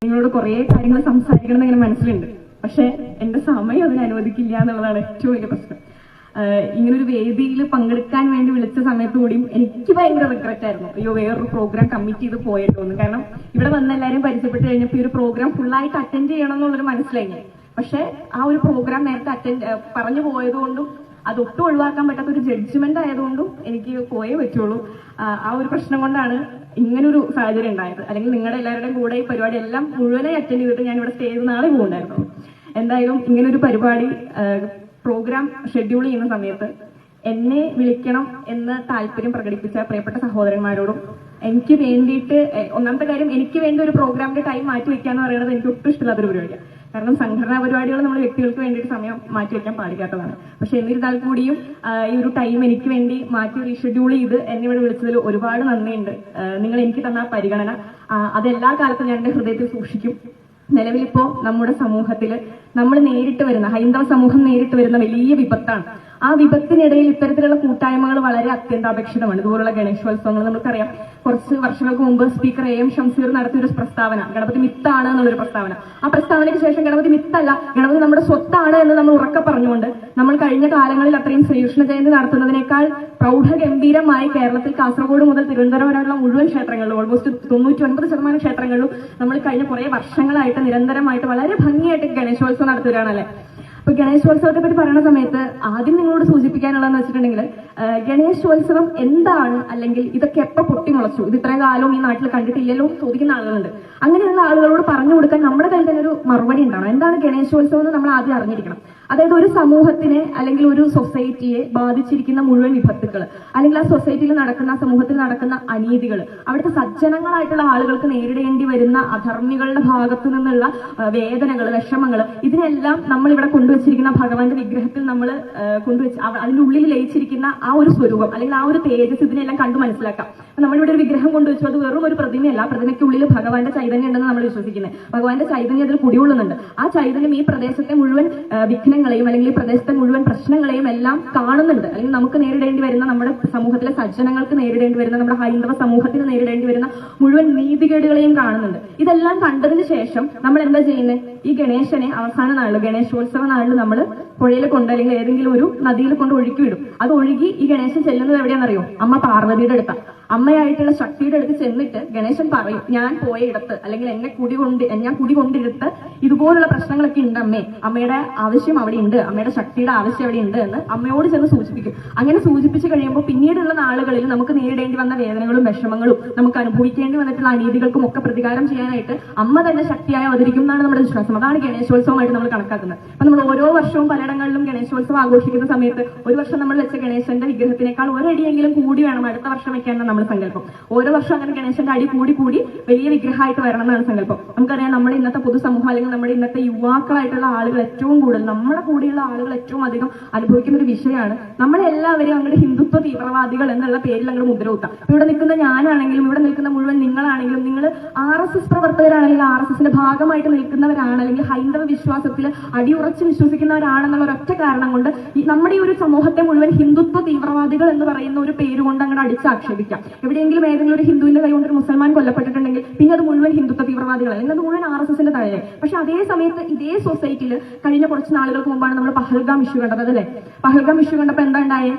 നിങ്ങളോട് കുറെ കാര്യങ്ങൾ സംസാരിക്കണം എന്ന് ഇങ്ങനെ മനസ്സിലുണ്ട്. പക്ഷെ എന്റെ സമയം അതിന് അനുവദിക്കില്ല എന്നുള്ളതാണ് ഏറ്റവും വലിയ പ്രശ്നം. ഇങ്ങനൊരു വേദിയിൽ പങ്കെടുക്കാൻ വേണ്ടി വിളിച്ച സമയത്ത് കൂടിയും എനിക്ക് ഭയങ്കര റിഗ്രറ്റ് ആയിരുന്നു. അയ്യോ, വേറൊരു പ്രോഗ്രാം കമ്മിറ്റ് ചെയ്ത് പോയിട്ടോന്ന്. കാരണം ഇവിടെ വന്ന എല്ലാവരും പരിചയപ്പെട്ട് കഴിഞ്ഞപ്പോൾ ഈ ഒരു പ്രോഗ്രാം ഫുള്ളായിട്ട് അറ്റൻഡ് ചെയ്യണം എന്നുള്ളൊരു മനസ്സിലായി. പക്ഷെ ആ ഒരു പ്രോഗ്രാം നേരത്തെ പറഞ്ഞു പോയതുകൊണ്ടും അതൊട്ടും ഒഴിവാക്കാൻ പറ്റാത്ത ഒരു ജഡ്ജ്മെന്റ് ആയതുകൊണ്ടും എനിക്ക് പോയേ പറ്റുള്ളൂ. ആ ഒരു പ്രശ്നം കൊണ്ടാണ് ഇങ്ങനൊരു സാഹചര്യം ഉണ്ടായത്. അല്ലെങ്കിൽ നിങ്ങളുടെ എല്ലാവരുടെയും കൂടെ ഈ പരിപാടി എല്ലാം മുഴുവനായി അറ്റൻഡ് ചെയ്തിട്ട് ഞാൻ ഇവിടെ സ്റ്റേ ചെയ്ത് നാളെ പോകുന്നുണ്ടായിരുന്നു. എന്തായാലും ഇങ്ങനൊരു പരിപാടി പ്രോഗ്രാം ഷെഡ്യൂൾ ചെയ്യുന്ന സമയത്ത് എന്നെ വിളിക്കണം എന്ന് താല്പര്യം പ്രകടിപ്പിച്ച പ്രിയപ്പെട്ട സഹോദരന്മാരോടും എനിക്ക് വേണ്ടിയിട്ട് ഒന്നാമത്തെ കാര്യം എനിക്ക് വേണ്ടി ഒരു പ്രോഗ്രാമിന്റെ ടൈം മാറ്റി വെക്കാന്ന് പറയുന്നത് എനിക്ക് ഒട്ടും ഇഷ്ടമില്ലാത്തൊരു പരിപാടിയാണ്. കാരണം സംഘടനാ പരിപാടികൾ നമ്മൾ വ്യക്തികൾക്ക് വേണ്ടിയിട്ട് സമയം മാറ്റി വെക്കാൻ പാടില്ലാത്തതാണ്. പക്ഷെ എന്നിരുന്നാൽ കൂടിയും ഈ ഒരു ടൈം എനിക്ക് വേണ്ടി മാറ്റി റീഷെഡ്യൂൾ ചെയ്ത് എന്നെ ഇവിടെ വിളിച്ചതിൽ ഒരുപാട് നന്ദിയുണ്ട്. നിങ്ങൾ എനിക്ക് തന്ന പരിഗണന അതെല്ലാ കാലത്തും ഞാൻ എന്റെ ഹൃദയത്തിൽ സൂക്ഷിക്കും. നിലവിലിപ്പോ നമ്മുടെ സമൂഹത്തിൽ നമ്മൾ നേരിട്ട് വരുന്ന ഹൈന്ദവ സമൂഹം നേരിട്ട് വരുന്ന വലിയ വിപത്താണ്. ആ വിപത്തിനിടയിൽ ഇത്തരത്തിലുള്ള കൂട്ടായ്മകൾ വളരെ അത്യന്താപേക്ഷിതമാണ്. ഇതുപോലുള്ള ഗണേശോത്സവങ്ങൾ നമുക്കറിയാം. കുറച്ച് വർഷങ്ങൾക്ക് മുമ്പ് സ്പീക്കർ എ എം ഷംസീർ നടത്തിയൊരു പ്രസ്താവന, ഗണപതി മിത്താണ് എന്നുള്ളൊരു പ്രസ്താവന. ആ പ്രസ്താവനയ്ക്ക് ശേഷം ഗണപതി മിത്തല്ല, ഗണപതി നമ്മുടെ സ്വത്താണ് എന്ന് നമ്മൾ ഉറക്കെ പറഞ്ഞുകൊണ്ട് നമ്മൾ കഴിഞ്ഞ കാലങ്ങളിൽ അത്രയും ശ്രീകൃഷ്ണ ജയന്തി നടത്തുന്നതിനേക്കാൾ പ്രൗഢഗംഭീരമായി കേരളത്തിൽ കാസർഗോഡ് മുതൽ തിരുവനന്തപുരം വരെയുള്ള മുഴുവൻ ക്ഷേത്രങ്ങളിലും ഓൾമോസ്റ്റ് 99% ക്ഷേത്രങ്ങളിലും നമ്മൾ കഴിഞ്ഞ കുറെ വർഷങ്ങളായിട്ട് നിരന്തരമായിട്ട് വളരെ ഭംഗിയായിട്ട് ഗണേശോത്സവം നടത്തുകയാണല്ലേ. അപ്പൊ ഗണേശോത്സവത്തെ പറ്റി പറയുന്ന സമയത്ത് ആദ്യം നിങ്ങളോട് സൂചിപ്പിക്കാനുള്ളതെന്ന് വെച്ചിട്ടുണ്ടെങ്കിൽ ഗണേശോത്സവം എന്താണ്, അല്ലെങ്കിൽ ഇതൊക്കെ എപ്പോൾ പൊട്ടിമുളച്ചു, ഇത് ഇത്രയും കാലവും ഈ നാട്ടിൽ കണ്ടിട്ടില്ലല്ലോ ചോദിക്കുന്ന ആളുകളുണ്ട്. അങ്ങനെയുള്ള ആളുകളോട് പറഞ്ഞു കൊടുക്കാൻ നമ്മുടെ കയ്യിൽ തന്നെ ഒരു മറുപടി ഉണ്ടാവണം. എന്താണ് ഗണേശോത്സവം എന്ന് നമ്മൾ ആദ്യം അറിഞ്ഞിരിക്കണം. അതായത് ഒരു സമൂഹത്തിനെ അല്ലെങ്കിൽ ഒരു സൊസൈറ്റിയെ ബാധിച്ചിരിക്കുന്ന മുഴുവൻ വിപത്തുകൾ, അല്ലെങ്കിൽ ആ സൊസൈറ്റിയിൽ നടക്കുന്ന സമൂഹത്തിൽ നടക്കുന്ന അനീതികൾ, അവിടുത്തെ സജ്ജനങ്ങളായിട്ടുള്ള ആളുകൾക്ക് നേരിടേണ്ടി വരുന്ന അധർമ്മികളുടെ ഭാഗത്തു നിന്നുള്ള വേദനകൾ, വിഷമങ്ങൾ, ഇതിനെല്ലാം നമ്മൾ ഇവിടെ കൊണ്ടുവച്ചിരിക്കുന്ന ഭഗവാന്റെ വിഗ്രഹത്തിൽ നമ്മൾ കൊണ്ടുവച്ച് അതിന്റെ ഉള്ളിൽ ലയിച്ചിരിക്കുന്ന ആ ഒരു സ്വരൂപം അല്ലെങ്കിൽ ആ ഒരു തേജസ് ഇതിനെല്ലാം കണ്ടു മനസ്സിലാക്കാം. നമ്മളിവിടെ ഒരു വിഗ്രഹം കൊണ്ടുവച്ചു, അത് വെറും ഒരു പ്രതിമയല്ല. പ്രതിമയ്ക്കുള്ളിൽ ഭഗവാന്റെ ചൈതന്യം ഉണ്ടെന്ന് നമ്മൾ വിശ്വസിക്കുന്നത്. ഭഗവാന്റെ ചൈതന്യം അതിൽ കുടികൊള്ളുന്നുണ്ട്. ആ ചൈതന്യം ഈ പ്രദേശത്തെ മുഴുവൻ വിഘ്നങ്ങളെയും അല്ലെങ്കിൽ ഈ പ്രദേശത്തെ മുഴുവൻ പ്രശ്നങ്ങളെയും എല്ലാം കാണുന്നുണ്ട്. അല്ലെങ്കിൽ നമുക്ക് നേരിടേണ്ടി വരുന്ന, നമ്മുടെ സമൂഹത്തിലെ സജ്ജനങ്ങൾക്ക് നേരിടേണ്ടി വരുന്ന, നമ്മുടെ ഹൈന്ദവ സമൂഹത്തിന് നേരിടേണ്ടി വരുന്ന മുഴുവൻ നീതികേടുകളെയും കാണുന്നുണ്ട്. ഇതെല്ലാം കണ്ടതിന് ശേഷം നമ്മൾ എന്താ ചെയ്യുന്നത്? ഈ ഗണേശനെ അവസാന നാളിൽ, ഗണേശോത്സവ നാളിൽ നമ്മൾ പുഴയിൽ കൊണ്ട് അല്ലെങ്കിൽ ഏതെങ്കിലും ഒരു നദിയിൽ കൊണ്ട് ഒഴുക്കി വിടും. അത് ഒഴുകി ഈ ഗണേശൻ ചെല്ലുന്നത് എവിടെയാണെന്നറിയോ? അമ്മ പാർവതിയുടെ അടുത്ത, അമ്മയായിട്ടുള്ള ശക്തിയുടെ അടുത്ത് ചെന്നിട്ട് ഗണേശൻ പറയും, ഞാൻ പോയ ഇടത്ത് അല്ലെങ്കിൽ ഞാൻ കുടി കൊണ്ടിരുത്ത് ഇതുപോലുള്ള പ്രശ്നങ്ങളൊക്കെ ഉണ്ട് അമ്മേ, അമ്മയുടെ ആവശ്യം അവിടെ ഉണ്ട്, അമ്മയുടെ ശക്തിയുടെ ആവശ്യം അവിടെ ഉണ്ട് എന്ന് അമ്മയോട് ചെന്ന് സൂചിപ്പിക്കും. അങ്ങനെ സൂചിപ്പിച്ച് കഴിയുമ്പോൾ പിന്നീടുള്ള നാളുകളിൽ നമുക്ക് നേരിടേണ്ടി വന്ന വേദനകളും വിഷമങ്ങളും, നമുക്ക് അനുഭവിക്കേണ്ടി വന്നിട്ടുള്ള അനീതികൾക്കും ഒക്കെ പ്രതികാരം ചെയ്യാനായിട്ട് അമ്മ തന്നെ ശക്തിയായി അവതരിക്കും എന്നാണ് നമ്മുടെ വിശ്വാസം. അതാണ് ഗണേശോത്സവമായിട്ട് നമ്മൾ കണക്കാക്കുന്നത്. അപ്പൊ നമ്മൾ ഓരോ വർഷവും പലയിടങ്ങളിലും ഗണേശോത്സവം ആഘോഷിക്കുന്ന സമയത്ത് ഒരു വർഷം നമ്മൾ വെച്ച ഗണേശന്റെ വിഗ്രഹത്തിനേക്കാൾ ഒരടിയെങ്കിലും കൂടി വേണം അടുത്ത വർഷം വെക്കാനാണ് നമ്മൾ സങ്കല്പം. ഓരോ വർഷം അങ്ങനെ ഗണേശന്റെ അടി കൂടി കൂടി വലിയ വിഗ്രഹമായിട്ട് വരണം എന്നാണ് സങ്കല്പം. നമുക്കറിയാം, നമ്മുടെ ഇന്നത്തെ പൊതുസമൂഹം അല്ലെങ്കിൽ നമ്മുടെ ഇന്നത്തെ യുവാക്കളായിട്ടുള്ള ആളുകൾ ഏറ്റവും കൂടുതൽ, നമ്മുടെ കൂടെയുള്ള ആളുകൾ ഏറ്റവും അധികം അനുഭവിക്കുന്ന ഒരു വിഷയമാണ് നമ്മളെല്ലാവരെയും അങ്ങോട്ട് ഹിന്ദുത്വ തീവ്രവാദികൾ എന്നുള്ള പേരിൽ അങ്ങോട്ട് മുദ്രകുത്താം. ഇവിടെ നിൽക്കുന്ന ഞാനാണെങ്കിലും ഇവിടെ നിൽക്കുന്ന മുഴുവൻ നിങ്ങളാണെങ്കിലും, നിങ്ങൾ RSS പ്രവർത്തകരാണെങ്കിൽ, RSSന്റെ ഭാഗമായിട്ട് നിൽക്കുന്നവരാണ്, അല്ലെങ്കിൽ ഹൈന്ദവ വിശ്വാസത്തിൽ അടിയുറച്ച് വിശ്വസിക്കുന്നവരാണെന്നുള്ള ഒരൊറ്റ കാരണം കൊണ്ട് നമ്മുടെ ഈ ഒരു സമൂഹത്തെ മുഴുവൻ ഹിന്ദുത്വ തീവ്രവാദികൾ എന്ന് പറയുന്ന ഒരു പേര് കൊണ്ട് അങ്ങോട്ട് അടിച്ചാക്ഷേപിക്കാം. എവിടെയെങ്കിലും ഏതെങ്കിലും ഒരു ഹിന്ദുവിന്റെ കൈ കൊണ്ട് ഒരു മുസൽമാൻ കൊല്ലപ്പെട്ടിട്ടുണ്ടെങ്കിൽ പിന്നെ അത് മുഴുവൻ ഹിന്ദുത്വ തീവ്രവാദികൾ, അല്ലെങ്കിൽ അത് മുഴുവൻ RSSന്റെ താഴെ. പക്ഷെ അതേ സമയത്ത് ഇതേ സൊസൈറ്റിയിൽ കഴിഞ്ഞ കുറച്ച് നാളുകൾക്ക് മുമ്പാണ് നമ്മൾ പഹൽഗാം ഇഷ്യൂ കണ്ടത്. അതല്ലേ, പഹൽഗാം ഇഷ്യൂ കണ്ടപ്പോൾ എന്താ ഉണ്ടായേ?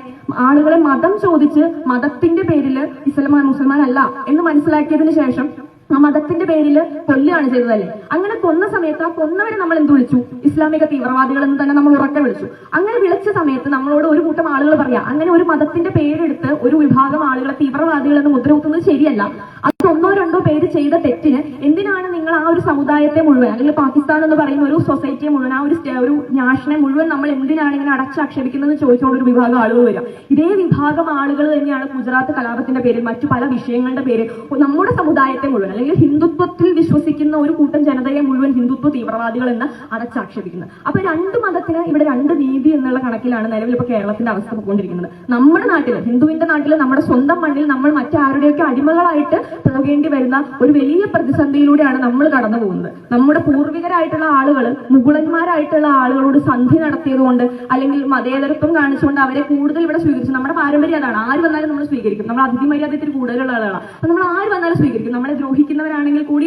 ആളുകളെ മതം ചോദിച്ച് മതത്തിന്റെ പേരിൽ മുസൽമാൻ അല്ല എന്ന് മനസ്സിലാക്കിയതിന് ശേഷം ആ മതത്തിന്റെ പേരിൽ കൊല്ലുകയാണ് ചെയ്തതല്ലേ. അങ്ങനെ കൊന്ന സമയത്ത് ആ കൊന്നവരെ നമ്മൾ എന്ത് വിളിച്ചു? ഇസ്ലാമിക തീവ്രവാദികൾ എന്ന് തന്നെ നമ്മൾ ഉറക്കെ വിളിച്ചു. അങ്ങനെ വിളിച്ച സമയത്ത് നമ്മളോട് ഒരു കൂട്ടം ആളുകൾ പറയാം, അങ്ങനെ ഒരു മതത്തിന്റെ പേരെടുത്ത് ഒരു വിഭാഗം ആളുകളെ തീവ്രവാദികൾ എന്ന് മുദ്രകുത്തുന്നത് ശരിയല്ല. അത് ഒന്നോ രണ്ടോ പേര് ചെയ്ത തെറ്റിന് എന്തിനാണ് നിങ്ങൾ ആ ഒരു സമുദായത്തെ മുഴുവൻ, അല്ലെങ്കിൽ പാകിസ്ഥാൻ എന്ന് പറയുന്ന ഒരു സൊസൈറ്റിയെ മുഴുവൻ, ആ ഒരു നാഷനെ മുഴുവൻ നമ്മൾ എന്തിനാണ് ഇങ്ങനെ അടച്ചാക്ഷേപിക്കുന്നത് ചോദിച്ചുകൊണ്ട് ഒരു വിഭാഗം ആളുകൾ വരിക. ഇതേ വിഭാഗം ആളുകൾ തന്നെയാണ് ഗുജറാത്ത് കലാപത്തിന്റെ പേരിൽ, മറ്റു പല വിഷയങ്ങളുടെ പേരിൽ നമ്മുടെ സമുദായത്തെ മുഴുവൻ, അല്ലെങ്കിൽ ഹിന്ദുത്വത്തിൽ വിശ്വസിക്കുന്ന ഒരു കൂട്ടം ജനതയെ മുഴുവൻ ഹിന്ദുത്വ തീവ്രവാദികൾ എന്ന് അടച്ചാക്ഷേപിക്കുന്നത്. അപ്പൊ രണ്ട് മതത്തിന് ഇവിടെ രണ്ട് നീതി എന്നുള്ള കണക്കിലാണ് നിലവിൽ ഇപ്പൊ കേരളത്തിന്റെ അവസ്ഥ പോയിക്കൊണ്ടിരിക്കുന്നത്. നമ്മുടെ നാട്ടിൽ, ഹിന്ദുവിന്റെ നാട്ടിൽ, നമ്മുടെ സ്വന്തം മണ്ണിൽ നമ്മൾ മറ്റാരുടെയൊക്കെ അടിമകളായിട്ട് പോകേണ്ടി വരുന്ന ഒരു വലിയ പ്രതിസന്ധിയിലൂടെയാണ് നമ്മൾ കടന്നു പോകുന്നത്. നമ്മുടെ പൂർവികരായിട്ടുള്ള ആളുകൾ, മുഗളന്മാരായിട്ടുള്ള ആളുകളോട് സന്ധി നടത്തിയതുകൊണ്ട്, അല്ലെങ്കിൽ മതേതരത്വം കാണിച്ചുകൊണ്ട് അവരെ കൂടുതൽ ഇവിടെ സ്വീകരിച്ചു. നമ്മുടെ പാരമ്പര്യം അതാണ്. ആര് വന്നാലും നമ്മൾ സ്വീകരിക്കും. നമ്മൾ അതിഥി മര്യാദ ഇത്തിരി കൂടുതലുള്ള ആളുകളാണ്. അപ്പൊ നമ്മൾ ആര് വന്നാലും സ്വീകരിക്കും. നമ്മളെ ദ്രോഹി വിരോധിക്കുന്നവരാണെങ്കിൽ കൂടി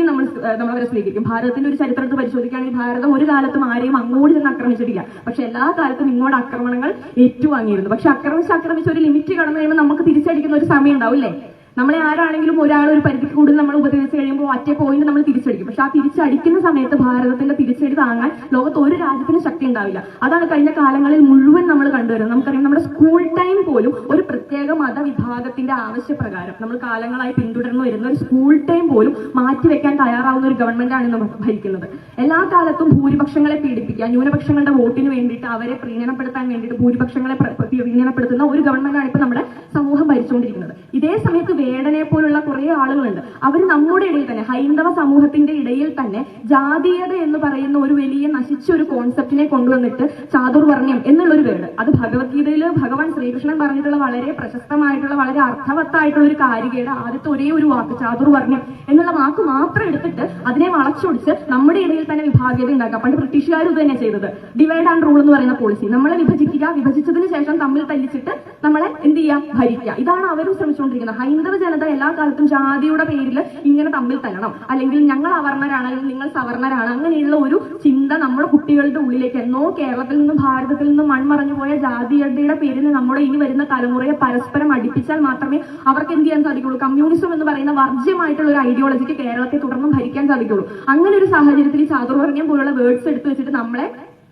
നമ്മളവരെ സ്വീകരിക്കും. ഭാരതത്തിന്റെ ഒരു ചരിത്രത്തിൽ പരിശോധിക്കുകയാണെങ്കിൽ ഭാരതം ഒരു കാലത്തും ആരെയും അങ്ങോട്ട് ചെന്ന് ആക്രമിച്ചിട്ടില്ല. പക്ഷെ എല്ലാ കാലത്തും ഇങ്ങോട്ട് ആക്രമണങ്ങൾ ഏറ്റുവാങ്ങിയിരുന്നു. പക്ഷെ ആക്രമിച്ച് ഒരു ലിമിറ്റ് കടന്നു കഴിയുമ്പോൾ നമുക്ക് തിരിച്ചടിക്കുന്ന ഒരു സമയം ഉണ്ടാവില്ലേ? നമ്മളെ ആരാണെങ്കിലും ഒരാൾ ഒരു പരിധിക്ക് കൂടുതൽ നമ്മൾ ഉപദ്രവിച്ച് കഴിയുമ്പോൾ ഒറ്റ പോയിന്റ് നമ്മൾ തിരിച്ചടിക്കും. പക്ഷെ ആ തിരിച്ചടിക്കുന്ന സമയത്ത് ഭാരതത്തിന്റെ തിരിച്ചടി താങ്ങാൻ ലോകത്ത് ഒരു രാജ്യത്തിന് ശക്തി ഉണ്ടാവില്ല. അതാണ് കഴിഞ്ഞ കാലങ്ങളിൽ മുഴുവൻ നമ്മൾ കണ്ടുവരുന്നത്. നമുക്കറിയാം, നമ്മുടെ സ്കൂൾ ടൈം പോലും ഒരു പ്രത്യേക മതവിഭാഗത്തിന്റെ ആവശ്യപ്രകാരം നമ്മൾ കാലങ്ങളായി പിന്തുടർന്നു വരുന്ന ഒരു സ്കൂൾ ടൈം പോലും മാറ്റിവെക്കാൻ തയ്യാറാവുന്ന ഒരു ഗവൺമെന്റാണ് ഇന്ന് ഭരിക്കുന്നത്. എല്ലാ കാലത്തും ഭൂരിപക്ഷങ്ങളെ പീഡിപ്പിക്കുക, ന്യൂനപക്ഷങ്ങളുടെ വോട്ടിന് വേണ്ടിയിട്ട് അവരെ പ്രീണനപ്പെടുത്താൻ വേണ്ടിയിട്ട് ഭൂരിപക്ഷങ്ങളെ പ്രീണനപ്പെടുത്തുന്ന ഒരു ഗവൺമെന്റാണ് ഇപ്പൊ നമ്മുടെ സമൂഹം ഭരിച്ചുകൊണ്ടിരിക്കുന്നത്. ഇതേ സമയത്ത് വേടനെ പോലുള്ള കുറെ ആളുകളുണ്ട്. അവർ നമ്മുടെ ഇടയിൽ തന്നെ, ഹൈന്ദവ സമൂഹത്തിന്റെ ഇടയിൽ തന്നെ ജാതീയത എന്ന് പറയുന്ന ഒരു വലിയ നശിച്ച ഒരു കോൺസെപ്റ്റിനെ കൊണ്ടുവന്നിട്ട് ചാതുർവർണ്ണ്യം എന്നുള്ളൊരു വേർഡ്, അത് ഭഗവത്ഗീതയിൽ ഭഗവാൻ ശ്രീകൃഷ്ണൻ പറഞ്ഞിട്ടുള്ള വളരെ പ്രശസ്തമായിട്ടുള്ള വളരെ അർത്ഥവത്തായിട്ടുള്ള ഒരു കാര്യകയുടെ ആദ്യത്തെ ഒരേ ഒരു വാക്ക് ചാതുർവർണ്ണ്യം എന്നുള്ള വാക്ക് മാത്രം എടുത്തിട്ട് അതിനെ വളച്ചൊടിച്ച് നമ്മുടെ ഇടയിൽ തന്നെ വിഭാഗീയത ഉണ്ടാക്കുക. പണ്ട് ബ്രിട്ടീഷുകാർ ഇത് തന്നെ ചെയ്തത്. ഡിവൈഡ് ആൻഡ് റൂൾ എന്ന് പറയുന്ന പോളിസി, നമ്മളെ വിഭജിക്കുക, വിഭജിച്ചതിന് ശേഷം തമ്മിൽ തല്ലിച്ചിട്ട് നമ്മളെ എന്ത് ചെയ്യുക, ഭരിക്കുക. ഇതാണ് അവരും ശ്രമിച്ചുകൊണ്ടിരിക്കുന്നത്. ഹൈന്ദവ ജനത എല്ലാ കാലത്തും ജാതിയുടെ പേരിൽ ഇങ്ങനെ തമ്മിൽ തല്ലണം, അല്ലെങ്കിൽ ഞങ്ങൾ അവർണരാണ് അല്ലെങ്കിൽ നിങ്ങൾ സവർണരാണ്, അങ്ങനെയുള്ള ഒരു ചിന്ത നമ്മുടെ കുട്ടികളുടെ ഉള്ളിലേക്ക് എന്നോ കേരളത്തിൽ നിന്നും ഭാരതത്തിൽ നിന്നും മൺമറഞ്ഞു പോയ ജാതിയുടെ പേരിൽ നമ്മുടെ ഇനി വരുന്ന തലമുറയെ പരസ്പരം അടുപ്പിച്ചാൽ മാത്രമേ അവർക്ക് എന്ത് ചെയ്യാൻ സാധിക്കുള്ളൂ. കമ്മ്യൂണിസം എന്ന് പറയുന്ന വർജ്യമായിട്ടുള്ള ഒരു ഐഡിയോളജിക്ക് കേരളത്തെ തുടർന്നും ഭരിക്കാൻ സാധിക്കുള്ളൂ. അങ്ങനെ ഒരു സാഹചര്യത്തിൽ ഈ ചാതുർവർണ്ണ്യം പോലുള്ള വേർഡ്സ് എടുത്തു വെച്ചിട്ട്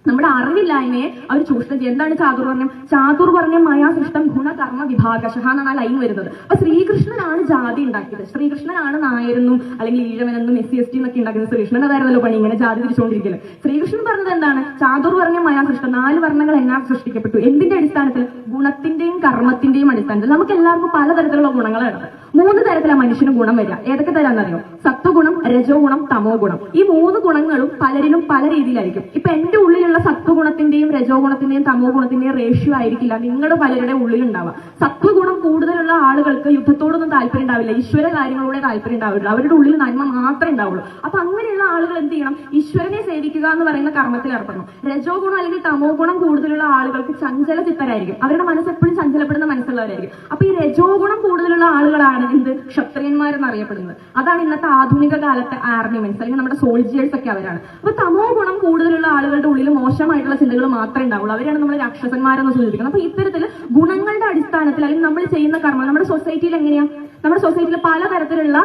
നമ്മുടെ അറിവില്ലായ്മയെ അവർ ചൂഷണം ചെയ്യും. എന്താണ് ചാതുർവർണ്ണ്യം? ചാതുർവർണ്ണ്യമായ സൃഷ്ടം ഗുണകർമ്മ വിഭാഗശഃ എന്നാണ് ആ ലൈൻ വരുന്നത്. അപ്പൊ ശ്രീകൃഷ്ണനാണ് ജാതി ഉണ്ടാക്കിയത്. ശ്രീകൃഷ്ണനാണ് നായരെന്നും അല്ലെങ്കിൽ ഈഴവനെന്നും SC ST എന്നൊക്കെ ഉണ്ടാക്കുന്നത്. ശ്രീകൃഷ്ണൻ അതായിരുന്നല്ലോ പണി, ഇങ്ങനെ ജാതി തിരിച്ചുകൊണ്ടിരിക്കല്. ശ്രീകൃഷ്ണൻ പറഞ്ഞത് എന്താണ്? ചാതുർവർണ്ണ്യമായ സൃഷ്ടം, 4 വർണ്ണങ്ങൾ എന്നാ സൃഷ്ടിക്കപ്പെട്ടു. എന്തിന്റെ അടിസ്ഥാനത്തിൽ? ഗുണത്തിന്റെയും കർമ്മത്തിന്റെയും അടിസ്ഥാനത്തിൽ. നമുക്ക് എല്ലാവർക്കും പലതരത്തിലുള്ള ഗുണങ്ങളാണ്. 3 തരത്തിലാണ് മനുഷ്യന് ഗുണം വരിക. ഏതൊക്കെ തരാന്നറിയോ? സത്വഗുണം, രജോ ഗുണം, തമോ ഗുണം. ഈ 3 ഗുണങ്ങളും പലരിലും പല രീതിയിലായിരിക്കും. ഇപ്പൊ എന്റെ ഉള്ളിലുള്ള സത്വഗുണത്തിന്റെയും രജോ ഗുണത്തിന്റെയും തമോ ഗുണത്തിന്റെയും റേഷ്യോ ആയിരിക്കില്ല നിങ്ങളുടെ പലരുടെ ഉള്ളിലുണ്ടാവുക. സത്വഗുണം കൂടുതലുള്ള ആളുകൾക്ക് യുദ്ധത്തോടൊന്നും താല്പര്യം ഉണ്ടാവില്ല, ഈശ്വര കാര്യങ്ങളോടെ താല്പര്യം ഉണ്ടാവില്ല, അവരുടെ ഉള്ളിൽ നന്മ മാത്രമേ ഉണ്ടാവുള്ളൂ. അപ്പൊ അങ്ങനെയുള്ള ആളുകൾ എന്ത് ചെയ്യണം? ഈശ്വരനെ സേവിക്കുക എന്ന് പറയുന്ന കർമ്മത്തിൽ ഏർപ്പെടണം. രജോ ഗുണം അല്ലെങ്കിൽ തമോ ഗുണം കൂടുതലുള്ള ആളുകൾക്ക് ചഞ്ചല ചിത്തരായിരിക്കും, അവരുടെ മനസ്സ് എപ്പോഴും ചഞ്ചലപ്പെടുന്ന മനസ്സുള്ളവരായിരിക്കും. അപ്പൊ ഈ രജോ ഗുണം കൂടുതലുള്ള ആളുകളാണ് എന്ത്? ക്ഷത്രിയന്മാരെന്ന് അറിയപ്പെടുന്നത്. അതാണ് ഇന്നത്തെ ആധുനിക കാലത്തെ ആർമിമെന്റ്സ് അല്ലെങ്കിൽ നമ്മുടെ സോൾജിയേഴ്സ് ഒക്കെ അവരാണ്. അപ്പൊ തമോ ഗുണം കൂടുതലുള്ള ആളുകളുടെ ഉള്ളിൽ മോശമായിട്ടുള്ള ചിന്തകൾ മാത്രമേ ഉണ്ടാവുള്ളൂ, അവരാണ് നമ്മൾ രാക്ഷസന്മാരെന്ന് സൂചിപ്പിക്കുന്നത്. അപ്പൊ ഇത്തരത്തിൽ ഗുണങ്ങളുടെ അടിസ്ഥാനത്തിൽ അല്ലെങ്കിൽ നമ്മൾ ചെയ്യുന്ന കർമ്മം നമ്മുടെ സൊസൈറ്റിയിൽ എങ്ങനെയാ? നമ്മുടെ സൊസൈറ്റിയിൽ പലതരത്തിലുള്ള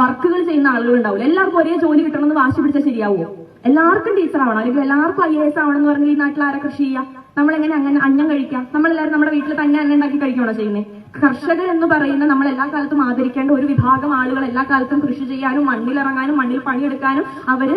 വർക്കുകൾ ചെയ്യുന്ന ആളുകൾ ഉണ്ടാവില്ല. എല്ലാവർക്കും ഒരേ ജോലി കിട്ടണമെന്ന് വാശി പിടിച്ചാൽ ശരിയാവുമോ? എല്ലാവർക്കും ടീച്ചർ ആവണം അല്ലെങ്കിൽ എല്ലാവർക്കും IAS ആവണം എന്ന് പറഞ്ഞാൽ ഈ നാട്ടിൽ ആരെ കൃഷി ചെയ്യാം? നമ്മളെങ്ങനെ അങ്ങനെ അന്നം കഴിക്കാം? നമ്മളെല്ലാവരും നമ്മുടെ വീട്ടിൽ തന്നെ അന്നം ഉണ്ടാക്കി കഴിക്കണോ ചെയ്യുന്നത്? കർഷകർ എന്ന് പറയുന്ന നമ്മൾ എല്ലാ കാലത്തും ആദരിക്കേണ്ട ഒരു വിഭാഗം ആളുകൾ എല്ലാ കാലത്തും കൃഷി ചെയ്യാനും മണ്ണിലിറങ്ങാനും മണ്ണിൽ പണിയെടുക്കാനും അവര്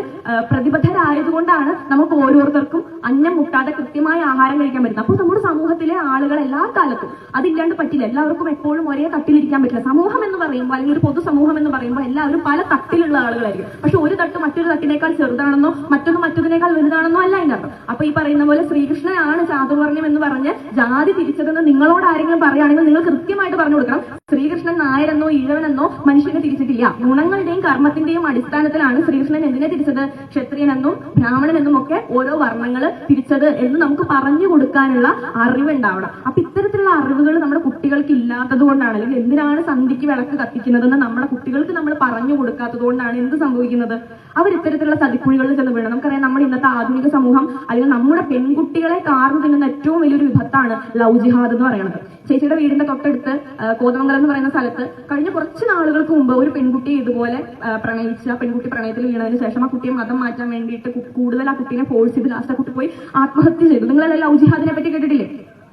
പ്രതിബദ്ധരായതുകൊണ്ടാണ് നമുക്ക് ഓരോരുത്തർക്കും അന്നം മുട്ടാതെ കൃത്യമായ ആഹാരം കഴിക്കാൻ പറ്റുന്നത്. അപ്പോൾ നമ്മുടെ സമൂഹത്തിലെ ആളുകൾ എല്ലാ കാലത്തും അതില്ലാണ്ട് പറ്റില്ല. എല്ലാവർക്കും എപ്പോഴും ഒരേ തട്ടിലിരിക്കാൻ പറ്റില്ല. സമൂഹം എന്ന് പറയുമ്പോൾ അല്ലെങ്കിൽ ഒരു പൊതുസമൂഹം എന്ന് പറയുമ്പോൾ എല്ലാവരും പല തട്ടിലുള്ള ആളുകളായിരിക്കും. പക്ഷെ ഒരു തട്ട് മറ്റൊരു തട്ടിനേക്കാൾ ചെറുതാണെന്നോ മറ്റൊന്നിനേക്കാൾ വലുതാണെന്നോ അല്ല അതിനർത്ഥം. അപ്പൊ ഈ പറയുന്ന പോലെ ശ്രീകൃഷ്ണനാണ് ചാതുർവർണ്ണ്യം എന്ന് പറഞ്ഞ് ജാതി തിരിച്ചതെന്ന് നിങ്ങളോട് ആരെങ്കിലും പറയുകയാണെങ്കിൽ നിങ്ങൾ കൃത്യമായിട്ട് പറഞ്ഞു കൊടുക്കണം. ശ്രീകൃഷ്ണൻ നായരെന്നോ ഈഴവനെന്നോ മനുഷ്യനെ തിരിച്ചിട്ടില്ല. ഗുണങ്ങളുടെയും കർമ്മത്തിന്റെയും അടിസ്ഥാനത്തിലാണ് ശ്രീകൃഷ്ണൻ എന്തിനെ തിരിച്ചത്? ക്ഷത്രിയനെന്നും ബ്രാഹ്മണനെന്നും ഒക്കെ ഓരോ വർണ്ണങ്ങൾ തിരിച്ചത് എന്ന് നമുക്ക് പറഞ്ഞു കൊടുക്കാനുള്ള അറിവുണ്ടാവണം. അപ്പൊ ഇത്തരത്തിലുള്ള അറിവുകൾ നമ്മുടെ കുട്ടികൾക്ക് ഇല്ലാത്തത് കൊണ്ടാണ്, അല്ലെങ്കിൽ എന്തിനാണ് സന്ധിക്ക് വിളക്ക് കത്തിക്കുന്നതെന്ന് നമ്മുടെ കുട്ടികൾക്ക് നമ്മൾ പറഞ്ഞു കൊടുക്കാത്തത് കൊണ്ടാണ് എന്ത് സംഭവിക്കുന്നത്? അവർ ഇത്തരത്തിലുള്ള ചതിക്കുഴികളിൽ ചെന്ന് വീഴണം. നമുക്കറിയാം, നമ്മൾ ഇന്നത്തെ ആധുനിക സമൂഹം അല്ലെങ്കിൽ നമ്മുടെ പെൺകുട്ടികളെ കാർന്നു തിന്നുന്ന ഏറ്റവും വലിയൊരു വിപത്താണ് ലവ് ജിഹാദ് എന്ന് പറയുന്നത്. ചേച്ചിയുടെ വീടിന്റെ തൊട്ടടുത്ത് കോതമംഗലം എന്ന് പറയുന്ന സ്ഥലത്ത് കഴിഞ്ഞ കുറച്ച് നാളുകൾക്ക് മുമ്പ് ഒരു പെൺകുട്ടി ഇതുപോലെ പ്രണയിച്ച പെൺകുട്ടി പ്രണയത്തിൽ വീണതിന് ശേഷം ആ കുട്ടിയെ മതം മാറ്റാൻ വേണ്ടിയിട്ട് കൂടുതൽ ആ കുട്ടീനെ ഫോഴ്സ് ചെയ്ത് ലാസ്റ്റ് ആ കുട്ടി പോയി ആത്മഹത്യ ചെയ്തു. നിങ്ങളെല്ലാം ലവ് ജിഹാദിനെ പറ്റി കേട്ടിട്ടില്ലേ?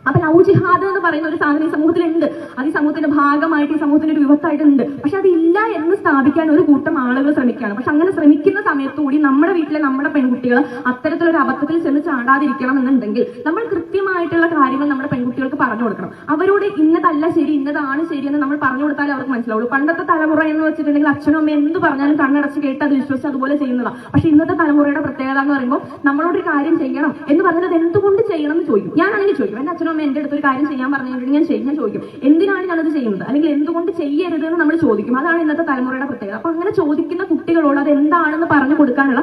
അപ്പൊ ലവ് ജിഹാദ് എന്ന് പറയുന്ന ഒരു സാധനം ഈ സമൂഹത്തിലുണ്ട്. അത് ഈ സമൂഹത്തിന്റെ ഭാഗമായിട്ട് ഈ സമൂഹത്തിന്റെ ഒരു വിപത്തായിട്ടുണ്ട്. പക്ഷെ അതില്ല എന്ന് സ്ഥാപിക്കാൻ ഒരു കൂട്ടം ആളുകൾ ശ്രമിക്കുകയാണ്. പക്ഷെ അങ്ങനെ ശ്രമിക്കുന്ന സമയത്തുകൂടി നമ്മുടെ വീട്ടിലെ നമ്മുടെ പെൺകുട്ടികൾ അത്തരത്തിലൊരു അബദ്ധത്തിൽ ചെന്ന് ചാടാതിരിക്കണം എന്നുണ്ടെങ്കിൽ നമ്മൾ കൃത്യമായിട്ടുള്ള കാര്യങ്ങൾ നമ്മുടെ പെൺകുട്ടികൾക്ക് പറഞ്ഞു കൊടുക്കണം. അവരോട് ഇന്നതല്ല ശരി ഇന്നതാണ് ശരി എന്ന് നമ്മൾ പറഞ്ഞു കൊടുത്താലേ അവർക്ക് മനസ്സിലാവുള്ളൂ. പണ്ടത്തെ തലമുറ എന്ന് വെച്ചിട്ടുണ്ടെങ്കിൽ അച്ഛനും അമ്മയും എന്ത് പറഞ്ഞാലും കണ്ണടച്ച് കേട്ട് അത് വിശ്വസിച്ച് അതുപോലെ ചെയ്യുന്നതാണ്. പക്ഷെ ഇന്നത്തെ തലമുറയുടെ പ്രത്യേകത എന്ന് പറയുമ്പോൾ നമ്മളോടൊരു കാര്യം ചെയ്യണം എന്ന് പറഞ്ഞത് എന്തുകൊണ്ട് ചെയ്യണം എന്ന് ചോദിക്കും. ഞാനാണെങ്കിൽ ചോദിക്കും, എന്റെ അച്ഛനും എന്റെ അടുത്തൊരു കാര്യം ചെയ്യാൻ പറഞ്ഞിട്ടുണ്ടെങ്കിൽ ഞാൻ ചോദിക്കും എന്തിനാണ് ഞാനത് ചെയ്യുന്നത്, അല്ലെങ്കിൽ എന്തുകൊണ്ട് ചെയ്യരുത് എന്ന് നമ്മൾ ചോദിക്കും. അതാണ് ഇന്നത്തെ തലമുറയുടെ പ്രത്യേകത. അപ്പൊ അങ്ങനെ ചോദിക്കുന്ന കുട്ടികളോട് അത് എന്താണെന്ന് പറഞ്ഞു കൊടുക്കാനുള്ള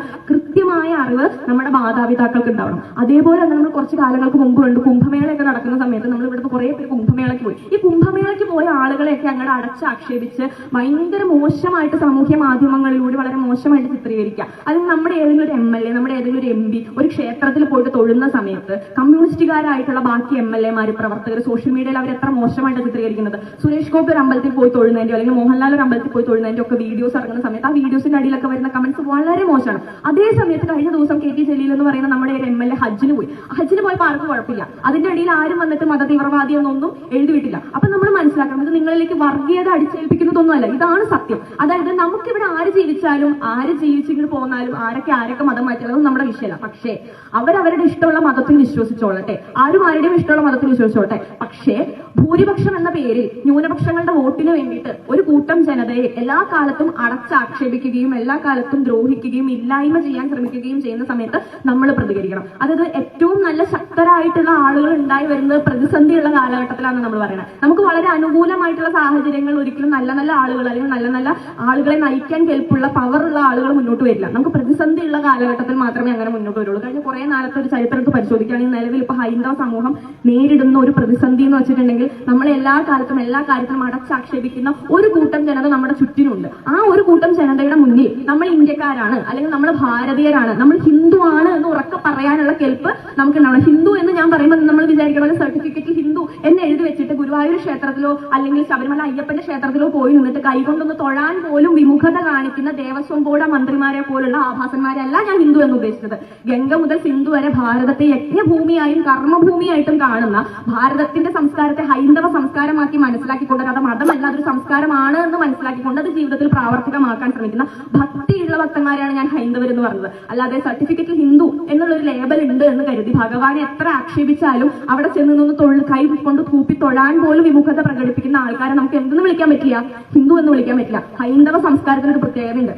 കൃത്യമായ അറിവ് നമ്മുടെ മാതാപിതാക്കൾക്ക് ഉണ്ടാവണം. അതേപോലെ തന്നെ നമ്മൾ കുറച്ച് കാലങ്ങൾക്ക് മുമ്പ് കണ്ടു, കുംഭമേളയൊക്കെ നടക്കുന്ന സമയത്ത് നമ്മൾ ഇവിടുത്തെ കുറെ പേര് കുംഭമേളയ്ക്ക് പോയി. ഈ കുംഭമേളയ്ക്ക് പോയ ആളുകളെയൊക്കെ അങ്ങോട്ട് അടച്ചാക്ഷേപിച്ച് ഭയങ്കര മോശമായിട്ട് സാമൂഹ്യ മാധ്യമങ്ങളിലൂടെ വളരെ മോശമായിട്ട് ചിത്രീകരിക്കുക. അല്ലെങ്കിൽ നമ്മുടെ ഏതെങ്കിലും ഒരു MLA, നമ്മുടെ ഏതെങ്കിലും ഒരു MP ഒരു ക്ഷേത്രത്തിൽ പോയിട്ട് തൊഴുന്ന സമയത്ത് കമ്മ്യൂണിസ്റ്റുകാരായിട്ടുള്ള ബാക്കി MLA മാര്, പ്രവർത്തകർ സോഷ്യൽ മീഡിയയിൽ അവർ എത്ര മോശമായിട്ട് ചിത്രീകരിക്കുന്നത്. സുരേഷ് ഗോപി ഒരു അമ്പലത്തിൽ പോയി തൊഴുന്നതിന്റെയോ അല്ലെങ്കിൽ മോഹൻലാൽ ഒരു അമ്പലത്തിൽ പോയി തൊഴുന്നതിന്റെ ഒക്കെ വീഡിയോസ് ഇറങ്ങുന്ന സമയത്ത് ആ വീഡിയോസിന്റെ അടിയിലൊക്കെ വരുന്ന കമന്റ്സ് വളരെ മോശമാണ്. അതേ സമയത്ത് കഴിഞ്ഞ ദിവസം KT ജലീൽ എന്ന് പറയുന്ന നമ്മുടെ ഒരു MLA ഹജ്ജിന് പോയി. ഹജ്ജിന് പോയപ്പോൾ ആർക്കും കുഴപ്പമില്ല. അതിന്റെ അടിയിൽ ആരും വന്നിട്ട് മത തീവ്രവാദി എന്നൊന്നും എഴുതിവിട്ടില്ല. അപ്പൊ നമ്മൾ മനസ്സിലാക്കണം, ഇത് നിങ്ങളിലേക്ക് വർഗീയത അടിച്ചേൽപ്പിക്കുന്നതൊന്നുമല്ല, ഇതാണ് സത്യം. അതായത് നമുക്കിവിടെ ആര് ജീവിച്ചാലും ആര് ജീവിച്ചിങ്ങനെ പോന്നാലും ആരൊക്കെ മതം മാറ്റിയാലും നമ്മുടെ വിഷയമല്ല. പക്ഷേ അവരവരുടെ ഇഷ്ടമുള്ള മതത്തിൽ വിശ്വസിച്ചോളട്ടെ, ആരും ആരുടെയും ഇഷ്ടമുള്ള മതത്തിൽ വിശ്വസിച്ചോട്ടെ. പക്ഷേ ഭൂരിപക്ഷം എന്ന പേരിൽ ന്യൂനപക്ഷങ്ങളുടെ വോട്ടിന് വേണ്ടിയിട്ട് ഒരു കൂട്ടം ജനതയെ എല്ലാ കാലത്തും അടച്ചാക്ഷേപിക്കുകയും എല്ലാ കാലത്തും ദ്രോഹിക്കുകയും ഇല്ലായ്മ ചെയ്യാൻ ശ്രമിക്കുകയും ചെയ്യുന്ന സമയത്ത് നമ്മൾ പ്രതികരിക്കണം. അതായത് ഏറ്റവും നല്ല ശക്തരായിട്ടുള്ള ആളുകൾ ഉണ്ടായി വരുന്നത് പ്രതിസന്ധിയുള്ള കാലഘട്ടത്തിലാണ് നമ്മൾ പറയുന്നത്. നമുക്ക് വളരെ അനുകൂലമായിട്ടുള്ള സാഹചര്യങ്ങൾ ഒരിക്കലും നല്ല നല്ല ആളുകൾ അല്ലെങ്കിൽ നല്ല നല്ല ആളുകളെ നയിക്കാൻ കെൽപ്പുള്ള പവറുള്ള ആളുകൾ മുന്നോട്ട് വരില്ല. നമുക്ക് പ്രതിസന്ധിയുള്ള കാലഘട്ടത്തിൽ മാത്രമേ അങ്ങനെ മുന്നോട്ട് വരുള്ളൂ. കഴിഞ്ഞ കുറെ നാളത്തെ ഒരു ചരിത്രത്തിൽ പരിശോധിക്കുകയാണെങ്കിൽ നിലവിൽ ഇപ്പൊ ഹൈന്ദവ സമൂഹം നേരിടുന്ന ഒരു പ്രതിസന്ധി എന്ന് വെച്ചിട്ടുണ്ടെങ്കിൽ നമ്മൾ എല്ലാ കാര്യത്തിലും അടച്ചാക്ഷേപിക്കുന്ന ഒരു കൂട്ടം ജനത നമ്മുടെ ചുറ്റിനുണ്ട്. ആ ഒരു കൂട്ടം ജനതയുടെ മുന്നിൽ നമ്മൾ ഇന്ത്യക്കാരാണ് അല്ലെങ്കിൽ നമ്മൾ ഭാരതീയരാണ്, നമ്മൾ ഹിന്ദു ആണ് എന്ന് ഉറക്കെ പറയാനുള്ള കെൽപ്പ് നമുക്കുണ്ടാവണം. ഹിന്ദു എന്ന് ഞാൻ പറയുമ്പോൾ നമ്മൾ വിചാരിക്കണം സർട്ടിഫിക്കറ്റിൽ ഹിന്ദു എന്ന് എഴുതി വെച്ചിട്ട് ഗുരുവായൂർ ക്ഷേത്രത്തിലോ അല്ലെങ്കിൽ ശബരിമല അയ്യപ്പന്റെ ക്ഷേത്രത്തിലോ പോയി നിന്നിട്ട് കൈകൊണ്ടൊന്ന് തൊഴാൻ പോലും വിമുഖത കാണിക്കുന്ന ദേവസ്വം ബോർഡ് മന്ത്രിമാരെ പോലുള്ള ആഭാസന്മാരല്ല ഞാൻ ഹിന്ദു എന്ന് ഉദ്ദേശിച്ചത്. ഗംഗ മുതൽ സിന്ധു വരെ ഭാരതത്തെ യജ്ഞഭൂമിയായും കർമ്മഭൂമിയായിട്ടും കാണുന്ന ഭാരതത്തിന്റെ സംസ്കാരത്തെ ഹൈന്ദവ സംസ്കാരമാക്കി മനസ്സിലാക്കിക്കൊണ്ട് അത് മതമല്ല അതൊരു സംസ്കാരമാണ് എന്ന് മനസ്സിലാക്കിക്കൊണ്ട് അത് ജീവിതത്തിൽ പ്രാവർത്തികമാക്കാൻ ശ്രമിക്കുന്ന ഭക്തിയുള്ള ഭക്തന്മാരെയാണ് ഞാൻ ഹൈന്ദവർ എന്ന് പറഞ്ഞത്. അല്ലാതെ സർട്ടിഫിക്കറ്റിൽ ഹിന്ദു എന്നുള്ളൊരു ലേബൽ ഉണ്ട് എന്ന് കരുതി ഭഗവാനെ എത്ര ആക്ഷേപിച്ചാലും അവിടെ ചെന്ന് നിന്ന് കൈ കൊണ്ട് കൂപ്പി തൊഴാൻ പോലും വിമുഖത പ്രകടിപ്പിക്കുന്ന ആൾക്കാരെ നമുക്ക് എന്തെന്ന് വിളിക്കാൻ പറ്റില്ല? ഹിന്ദു എന്ന് വിളിക്കാൻ പറ്റില്ല. ഹൈന്ദവ സംസ്കാരത്തിന് ഒരു പ്രത്യേകതയുണ്ട്.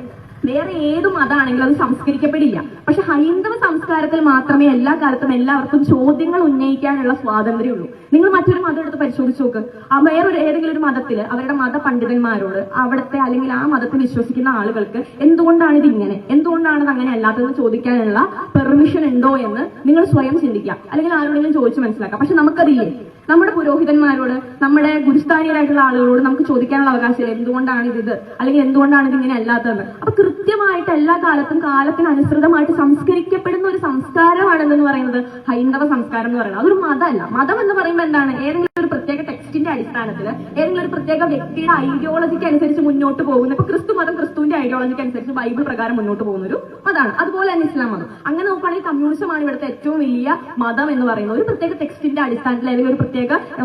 വേറെ ഏത് മതമാണെങ്കിലും അത് സംസ്കരിക്കപ്പെടില്ല. പക്ഷെ ഹൈന്ദവ സംസ്കാരത്തിൽ മാത്രമേ എല്ലാ കാലത്തും എല്ലാവർക്കും ചോദ്യങ്ങൾ ഉന്നയിക്കാനുള്ള സ്വാതന്ത്ര്യമുള്ളൂ. നിങ്ങൾ മറ്റൊരു മതം എടുത്ത് പരിശോധിച്ച് നോക്ക്. വേറൊരു ഏതെങ്കിലും ഒരു മതത്തിൽ അവരുടെ മത പണ്ഡിതന്മാരോട് അവിടുത്തെ അല്ലെങ്കിൽ ആ മതത്തിൽ വിശ്വസിക്കുന്ന ആളുകൾക്ക് എന്തുകൊണ്ടാണ് ഇത് ഇങ്ങനെ, എന്തുകൊണ്ടാണ് ഇത് അങ്ങനെ അല്ലാത്തതെന്ന് ചോദിക്കാനുള്ള പെർമിഷൻ ഉണ്ടോ എന്ന് നിങ്ങൾ സ്വയം ചിന്തിക്കുക, അല്ലെങ്കിൽ ആരോടെങ്കിലും ചോദിച്ച് മനസ്സിലാക്കാം. പക്ഷെ നമുക്കതില്ലേ? നമ്മുടെ പുരോഹിതന്മാരോട്, നമ്മുടെ ഗുരുസ്ഥാനീയരായിട്ടുള്ള ആളുകളോട് നമുക്ക് ചോദിക്കാനുള്ള അവകാശമില്ല എന്തുകൊണ്ടാണ് ഇത് അല്ലെങ്കിൽ എന്തുകൊണ്ടാണ് ഇത് ഇങ്ങനെ അല്ലാത്തതെന്ന്. അപ്പൊ കൃത്യമായിട്ട് എല്ലാ കാലത്തും കാലത്തിനനുസൃതമായിട്ട് സംസ്കരിക്കപ്പെടുന്ന ഒരു സംസ്കാരമാണെന്ന് പറയുന്നത് ഹൈന്ദവ സംസ്കാരം എന്ന് പറയുന്നത്. അതൊരു മതമല്ല. മതം എന്ന് പറയുമ്പോൾ എന്താണ്? ഏതെങ്കിലും ഒരു പ്രത്യേക ടെക്സ്റ്റിന്റെ അടിസ്ഥാനത്തിൽ ഏതെങ്കിലും ഒരു പ്രത്യേക വ്യക്തിയുടെ ഐഡിയോളജിക്ക് അനുസരിച്ച് മുന്നോട്ട് പോകുന്ന, ഇപ്പൊ ക്രിസ്തു മതം ക്രിസ്തുവിന്റെ ഐഡിയോളജിക്ക് അനുസരിച്ച് ബൈബിൾ പ്രകാരം മുന്നോട്ട് പോകുന്ന ഒരു മതമാണ്. അതുപോലെ തന്നെ ഇസ്ലാം മതം. അങ്ങനെ നോക്കുകയാണെങ്കിൽ കമ്മ്യൂണിസമാണ് ഇവിടുത്തെ ഏറ്റവും വലിയ മതം എന്ന് പറയുന്നത്. ഒരു പ്രത്യേക ടെക്സ്റ്റിന്റെ അടിസ്ഥാനത്തിൽ അല്ലെങ്കിൽ ഒരു പ്രത്യേക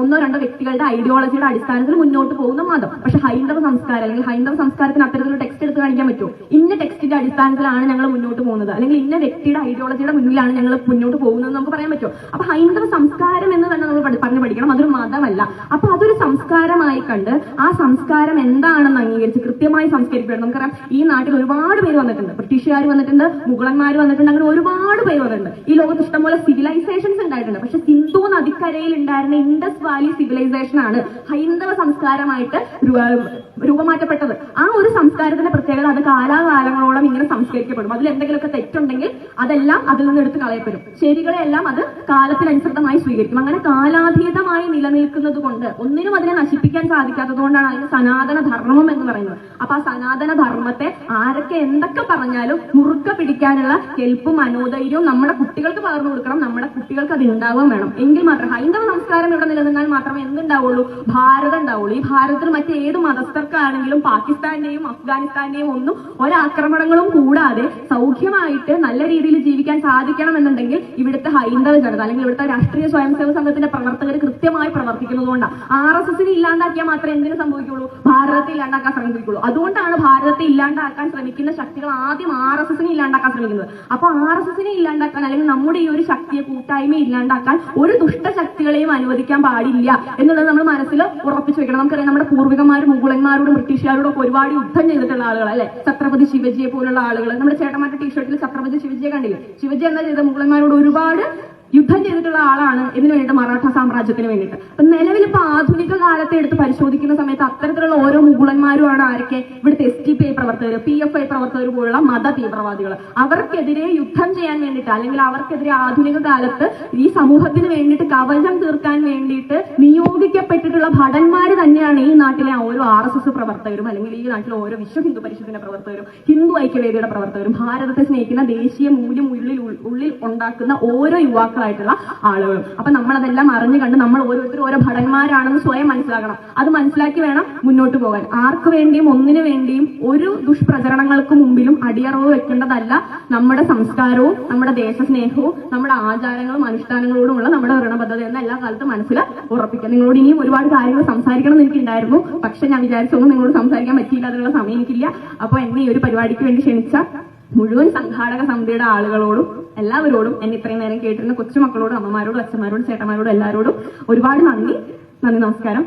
ഒന്നോ രണ്ടോ വ്യക്തികളുടെ ഐഡിയോളജിയുടെ അടിസ്ഥാനത്തിൽ മുന്നോട്ട് പോകുന്ന മതം. പക്ഷെ ഹൈന്ദവ സംസ്കാരം അല്ലെങ്കിൽ ഹൈന്ദവ സംസ്കാരത്തിന് അത്തരത്തിലുള്ള ടെക്സ്റ്റ് എടുത്ത് കാണിക്കാൻ പറ്റുമോ? ഇന്ന ടെക്സ്റ്റിന്റെ അടിസ്ഥാനത്തിലാണ് ഞങ്ങൾ മുന്നോട്ട് പോകുന്നത് അല്ലെങ്കിൽ ഇന്ന വ്യക്തിയുടെ ഐഡിയോളജിയുടെ മുന്നിലാണ് ഞങ്ങൾ മുന്നോട്ട് പോകുന്നത് നമുക്ക് പറയാൻ പറ്റുമോ? അപ്പൊ ഹൈന്ദവ സംസ്കാരം എന്ന് തന്നെ നമ്മൾ പറഞ്ഞു പഠിക്കണം. അതൊരു മതമല്ല. അപ്പൊ അതൊരു സംസ്കാരമായി കണ്ട് ആ സംസ്കാരം എന്താണെന്ന് അംഗീകരിച്ച് കൃത്യമായി സംസ്കരിക്കണം. നമുക്കറിയാം ഈ നാട്ടിൽ ഒരുപാട് പേര് വന്നിട്ടുണ്ട്. ബ്രിട്ടീഷുകാർ വന്നിട്ടുണ്ട്, മുഗളന്മാർ വന്നിട്ടുണ്ട്, അങ്ങനെ ഒരുപാട് പേര് വന്നിട്ടുണ്ട്. ഈ ലോകത്ത് ഇഷ്ടംപോലെ സിവിലൈസേഷൻസ് ഉണ്ടായിട്ടുണ്ട്. പക്ഷെ സിന്ധു നദിക്കരയിൽ ഉണ്ടായിരുന്ന ഇൻഡസ് വാലി സിവിലൈസേഷൻ ആണ് ഹൈന്ദവ സംസ്കാരമായിട്ട് രൂപമാറ്റപ്പെട്ടത്. ആ ഒരു സംസ്കാരത്തിന്റെ പ്രത്യേകത അത് കാലാകാലങ്ങളോളം ഇങ്ങനെ സംസ്കരിക്കപ്പെടും. അതിൽ എന്തെങ്കിലുമൊക്കെ തെറ്റുണ്ടെങ്കിൽ അതെല്ലാം അതിൽ നിന്ന് എടുത്ത് കളയപ്പെടും. ശരികളെല്ലാം അത് കാലത്തിനനുസൃതമായി സ്വീകരിക്കും. അങ്ങനെ കാലാതീതമായി നിലനിൽക്കുന്നത് കൊണ്ട് ഒന്നിനും അതിനെ നശിപ്പിക്കാൻ സാധിക്കാത്തത് കൊണ്ടാണ് അതിന് സനാതന ധർമ്മം എന്ന് പറയുന്നത്. അപ്പൊ ആ സനാതന ധർമ്മത്തെ ആരൊക്കെ എന്തൊക്കെ പറഞ്ഞാലും മുറുക്ക പിടിക്കാനുള്ള കെൽപ്പും മനോധൈര്യവും നമ്മുടെ കുട്ടികൾക്ക് പകർന്നു കൊടുക്കണം. നമ്മുടെ കുട്ടികൾക്ക് അത് ഉണ്ടാവുകയും വേണം. എങ്കിൽ മാത്രം ഹൈന്ദവ സംസ്കാരം ഇവിടെ നിലനിന്നാൽ മാത്രമേ എന്തുണ്ടാവുള്ളൂ? ഭാരതം ഉണ്ടാവുള്ളൂ. ഈ ഭാരതത്തിൽ മറ്റേത് മതസ്ഥർക്കാണെങ്കിലും പാകിസ്ഥാന്റെയും അഫ്ഗാനിസ്ഥാന്റെയും ഒന്നും ഒരാക്രമണങ്ങളും കൂടാതെ സൗഖ്യമായിട്ട് നല്ല രീതിയിൽ ജീവിക്കാൻ സാധിക്കണം എന്നുണ്ടെങ്കിൽ ഇവിടുത്തെ ഹൈന്ദവ ജനത അല്ലെങ്കിൽ ഇവിടുത്തെ രാഷ്ട്രീയ സ്വയംസേവക സംഘത്തിന്റെ പ്രവർത്തകർ കൃത്യമായി പ്രവർത്തിക്കുന്നതുകൊണ്ടാണ്. RSSനെ ഇല്ലാണ്ടാക്കിയാൽ മാത്രമേ എന്തിനു സംഭവിക്കുള്ളൂ? ഭാരതത്തെ ഇല്ലാണ്ടാക്കാൻ ശ്രമിക്കുള്ളൂ. അതുകൊണ്ടാണ് ഭാരതത്തെ ഇല്ലാണ്ടാക്കാൻ ശ്രമിക്കുന്ന ശക്തികൾ ആദ്യം RSSനെ ഇല്ലാണ്ടാക്കാൻ ശ്രമിക്കുന്നത്. അപ്പൊ RSSനെ ഇല്ലാണ്ടാക്കാൻ അല്ലെങ്കിൽ നമ്മുടെ ഈ ഒരു ശക്തിയെ കൂട്ടായ്മയെ ഇല്ലാണ്ടാക്കാൻ ഒരു ദുഷ്ടശക്തികളെയും അനുവദിക്കാൻ പാടില്ല എന്നുള്ളത് നമ്മൾ മനസ്സിൽ ഉറപ്പിച്ചു വെക്കണം. നമുക്കറിയാം നമ്മുടെ പൂർവികന്മാർ മുഗളന്മാരോടും ബ്രിട്ടീഷുകാരോടും ഒക്കെ ഒരുപാട് യുദ്ധം ചെയ്തിട്ടുള്ള ആളുകൾ അല്ലെ. ഛത്രപതി ശിവജിയെ പോലുള്ള ആളുകൾ. നമ്മുടെ ചേട്ടന്മാരുടെ ടീഷർട്ടിൽ ഛത്രപതി ശിവജിയെ കണ്ടില്ലേ? ശിവജി എന്താ ചെയ്തത്? മുഗളന്മാരോട് ഒരുപാട് യുദ്ധം ചെയ്തിട്ടുള്ള ആളാണ് ഇതിനു വേണ്ടിയിട്ട് മറാഠ സാമ്രാജ്യത്തിന് വേണ്ടിയിട്ട്. അപ്പൊ നിലവിൽ ഇപ്പൊ ആധുനിക കാലത്തെ എടുത്ത് പരിശോധിക്കുന്ന സമയത്ത് അത്തരത്തിലുള്ള ഓരോ മുഗളന്മാരുമാണ് ആരൊക്കെ ഇവിടുത്തെ STPI പ്രവർത്തകർ, PFI പ്രവർത്തകർ പോലുള്ള മത തീവ്രവാദികൾ. അവർക്കെതിരെ യുദ്ധം ചെയ്യാൻ വേണ്ടിയിട്ട് അല്ലെങ്കിൽ അവർക്കെതിരെ ആധുനിക കാലത്ത് ഈ സമൂഹത്തിന് വേണ്ടിയിട്ട് കവചം തീർക്കാൻ വേണ്ടിയിട്ട് നിയോഗിക്കപ്പെട്ടിട്ടുള്ള ഭടന്മാർ തന്നെയാണ് ഈ നാട്ടിലെ ഓരോ RSS പ്രവർത്തകരും അല്ലെങ്കിൽ ഈ നാട്ടിലെ ഓരോ വിശ്വ ഹിന്ദു പരിഷത്തിന്റെ പ്രവർത്തകരും ഹിന്ദു ഐക്യവേദിയുടെ പ്രവർത്തകരും ഭാരതത്തെ സ്നേഹിക്കുന്ന ദേശീയ മൂല്യം ഉള്ളിൽ ഉണ്ടാക്കുന്ന ഓരോ യുവാക്കളായിട്ടുള്ള ആളുകളും. അപ്പൊ നമ്മളതെല്ലാം അറിഞ്ഞു കണ്ട് നമ്മൾ ഓരോരുത്തരും ഓരോ ഭടന്മാരാണെന്ന് സ്വയം മനസ്സിലാക്കണം. അത് മനസ്സിലാക്കി വേണം മുന്നോട്ട് പോകാൻ. ആർക്ക് വേണ്ടിയും ഒന്നിനു വേണ്ടിയും ഒരു ദുഷ്പ്രചരണങ്ങൾക്ക് മുമ്പിലും അടിയറവ് വെക്കേണ്ടതല്ല നമ്മുടെ സംസ്കാരവും നമ്മുടെ ദേശസ്നേഹവും നമ്മുടെ ആചാരങ്ങളും അനുഷ്ഠാനങ്ങളോടുമുള്ള നമ്മുടെ ഋണബദ്ധത എന്ന എല്ലാ കാലത്തും മനസ്സിൽ ഉറപ്പിക്കാം. നിങ്ങളോട് ഇനിയും ഒരുപാട് കാര്യങ്ങൾ സംസാരിക്കണം എന്ന് എനിക്കുണ്ടായിരുന്നു. പക്ഷെ ഞാൻ വിചാരിച്ചൊന്നും നിങ്ങളോട് സംസാരിക്കാൻ പറ്റിയില്ല, അതിനുള്ള സമയം എനിക്കില്ല. അപ്പൊ എന്നെ ഈ ഒരു പരിപാടിക്ക് വേണ്ടി ക്ഷണിച്ച മുഴുവൻ സംഘാടക സമിതിയുടെ ആളുകളോടും എല്ലാവരോടും എന്നെ ഇത്രയും നേരം കേട്ടിരുന്ന കൊച്ചുമക്കളോടും അമ്മമാരോടും അച്ഛന്മാരോടും ചേട്ടന്മാരോടും എല്ലാവരോടും ഒരുപാട് നന്ദി. നമസ്കാരം.